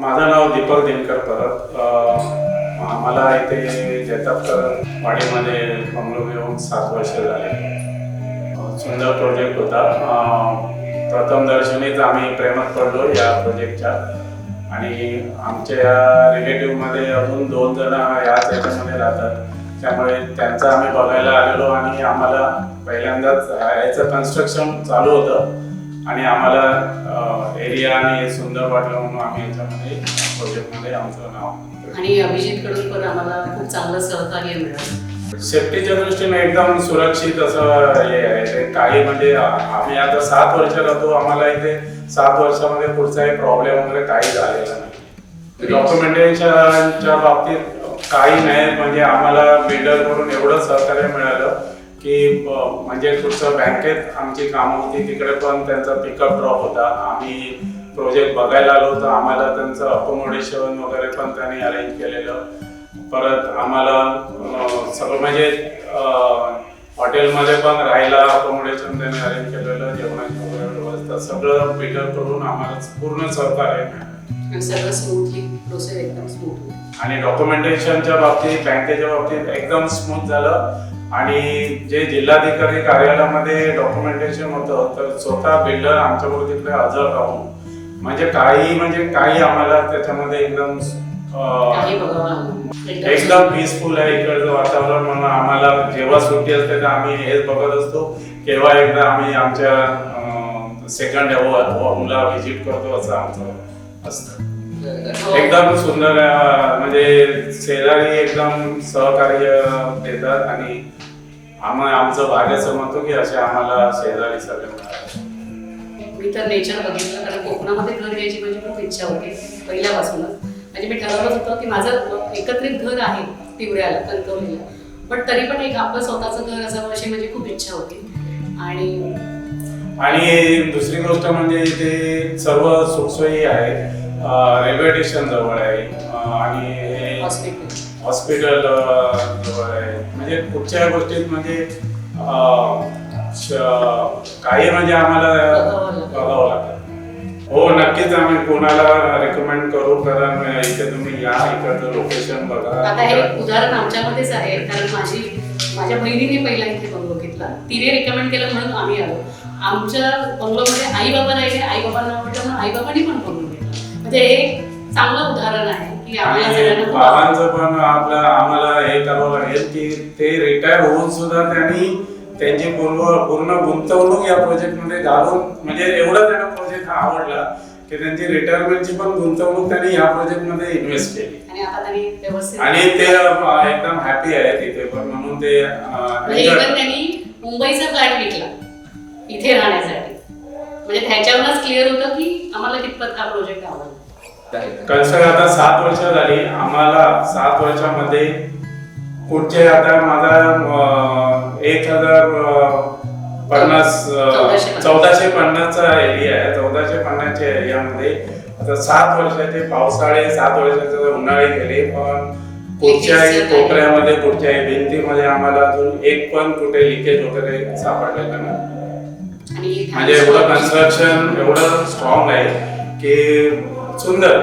माझं नाव दीपक दिनकर परब. आम्हाला इथे जैतापकर वाडीमध्ये बंगलो घेऊन 7 वर्ष झाले. सुंदर प्रोजेक्ट होता. प्रथम दर्शनीच आम्ही प्रेमात पडलो या प्रोजेक्टच्या आणि आमच्या रिलेटिव्हमध्ये अजून 2 जण याच याच्यामध्ये राहतात. त्यामुळे त्यांचं आम्ही बघायला आलेलो आणि आम्हाला पहिल्यांदाच याचं कन्स्ट्रक्शन चालू होतं आणि आम्हाला एरिया आणि सुंदर वाटलं म्हणून आम्ही याच्यामध्ये प्रोजेक्टमध्ये आमचं नाव आणि अभिजित कडून पण आम्हाला खूप चांगलं सहकार्य मिळालं. सेफ्टीच्या दृष्टीने एकदम सुरक्षित असं हे आहे. ते काही म्हणजे आम्ही आता 7 वर्ष राहतो, आम्हाला इथे 7 वर्षामध्ये कुठचाही प्रॉब्लेम वगैरे काही झालेला नाही. डॉक्युमेंटेशनच्या बाबतीत काही नाही. म्हणजे आम्हाला बिल्डरकडून एवढं सहकार्य मिळालं की म्हणजे कुठचं बँकेत आमची कामं होती तिकडे पण त्यांचा पिकअप ड्रॉप होता. आम्ही प्रोजेक्ट बघायला आलो तर आम्हाला त्यांचं अकोमोडेशन वगैरे पण त्यांनी अरेंज केलेलं. परत आम्हाला सगळं म्हणजे हॉटेलमध्ये पण राहायला अकोमोडेशन त्यांनी अरेंज केलेलं, जेवणाची वगैरे व्यवस्था सगळं बिल्डरकडून आम्हाला पूर्ण सहकार्य मिळालं. सगळं स्मूथली प्रोसेस एकदम स्मूथ आणि डॉक्युमेंटेशनच्या बाबतीत बँकेच्या बाबतीत एकदम स्मूथ झालं. आणि जे जिल्हाधिकारी कार्यालयामध्ये डॉक्युमेंटेशन होतं तर स्वतः बिल्डर आमच्याबरोबर तिकडे हजर राहून म्हणजे काही आम्हाला त्याच्यामध्ये एकदम पीसफुल आहे इकडचं वातावरण. म्हणून आम्हाला जेव्हा सुट्टी असते तर आम्ही हेच बघत असतो केव्हा एकदा आम्ही आमच्या सेकंड होमला व्हिजिट करतो असं आमचं असतं. एकदम सुंदर म्हणजे शेजारी एकदम सहकार्य देतात आणि आमचं भाग्य समजतो की असे आम्हाला शेजारी सगळे मिळाले. मी तर नेचर बघितलं कारण कोकणामध्ये घर घ्यायची माझी खूप इच्छा होती पहिल्यापासूनच. म्हणजे मी ठरवलं होतं की माझं एकत्रित घर आहे तिवऱ्याला कणकवलीला, पण तरी पण एक आपलं स्वतःचं घर असावं अशी माझी खूप इच्छा होती. आणि दुसरी गोष्ट म्हणजे इथे सर्व सुखसोयी आहे. रेल्वे स्टेशन जवळ आहे आणि हॉस्पिटल जवळ आहे. म्हणजे कुठच्या गोष्टीत म्हणजे काही म्हणजे आम्हाला बघावं लागतं. हो नक्कीच आम्ही कोणाला रेकमेंड करू कारण इथे तुम्ही या, इकडचं लोकेशन बघा. आता हे उदाहरण आमच्यामध्येच आहे कारण माझ्या बहिणीने पहिला इथे बंगलो घेतला, तिने रेकमेंड केलं म्हणून आम्ही आलो. आमच्या बंगलोमध्ये आई बाबा राहिले, आई बाबांना आवडलं म्हणून आई बाबांनी पण बंगलो घेतला. म्हणजे हे चांगलं उदाहरण आहे की बाबांचं पण आम्हाला हे करावं लागेल की ते रिटायर होऊन सुद्धा त्यांची पूर्ण गुंतवणूक या प्रोजेक्टमध्ये घालून म्हणजे एवढा त्यांना प्रोजेक्ट हा आवडला की त्यांची रिटायरमेंटची पण गुंतवणूक त्यांनी या प्रोजेक्टमध्ये इन्व्हेस्ट केली आणि ते एकदम हॅपी आहे तिथे पण. म्हणून ते त्यांनी मुंबईचा फ्लॅट विकला इथे राहण्यासाठी. म्हणजे त्याच्यावरच क्लिअर होतं की आम्हाला कितपत हा प्रोजेक्ट आवडला. कन्स्ट्रक्शन आता 7 वर्ष झाली. आम्हाला 7 वर्षामध्ये पुढचे आता माझा 1450चा एरिया आहे. 1450च्या एरियामध्ये आता 7 वर्षाचे पावसाळे 7 वर्षाचे उन्हाळे गेले पण कुठच्याही कोपऱ्यामध्ये कुठच्याही भिंतीमध्ये आम्हाला अजून एक पण कुठे लिकेज वगैरे सापडलेलं नाही. म्हणजे एवढं कन्स्ट्रक्शन एवढं स्ट्रॉंग आहे की सुंदर.